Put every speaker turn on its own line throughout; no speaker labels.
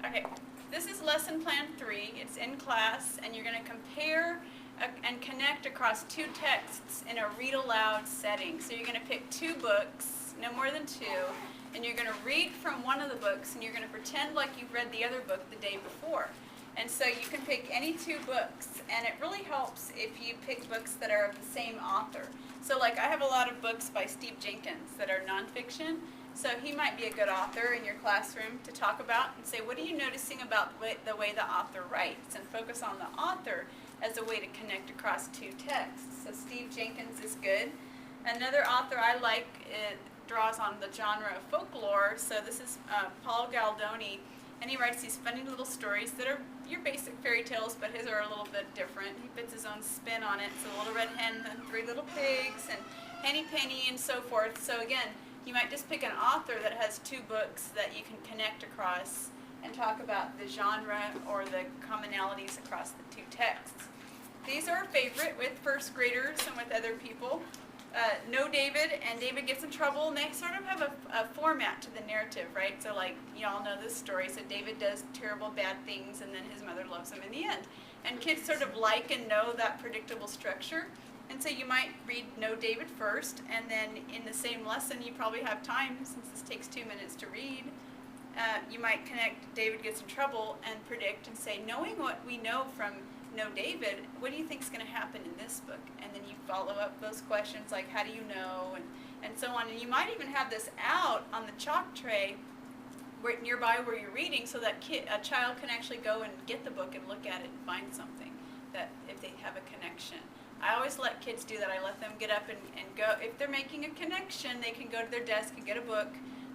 Okay, this is lesson plan 3. It's in class, and you're going to compare and connect across two texts in a read aloud setting. So you're going to pick two books, no more than two, and you're going to read from one of the books, and you're going to pretend like you've read the other book the day before. And so you can pick any two books, and it really helps if you pick books that are of the same author. So like I have a lot of books by Steve Jenkins that are nonfiction, so he might be a good author in your classroom to talk about and say, what are you noticing about the way the author writes? And focus on the author as a way to connect across two texts. So Steve Jenkins is good. Another author I like draws on the genre of folklore, so this is Paul Galdoni, and he writes these funny little stories that are your basic fairy tales, but his are a little bit different. He puts his own spin on it. So Little Red Hen and Three Little Pigs and Henny Penny and so forth. So again, you might just pick an author that has two books that you can connect across and talk about the genre or the commonalities across the two texts. These are a favorite with first graders and with other people. Know David and David Gets in Trouble, and they sort of have a format to the narrative, right? So like, you all know this story. So David does terrible bad things, and then his mother loves him in the end. And kids sort of like and know that predictable structure. And so you might read Know David first, and then in the same lesson you probably have time, since this takes 2 minutes to read, you might connect David Gets in Trouble and predict and say, knowing what we know from Know David, what do you think is going to happen in this book? And then you follow up those questions like, how do you know, and so on. And you might even have this out on the chalk tray nearby where you're reading, so that a child can actually go and get the book and look at it and find something that if they have a connection. I always let kids do that. I let them get up and go. If they're making a connection, they can go to their desk and get a book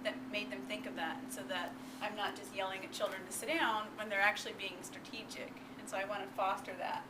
that made them think of that, and so that I'm not just yelling at children to sit down when they're actually being strategic. And so I want to foster that.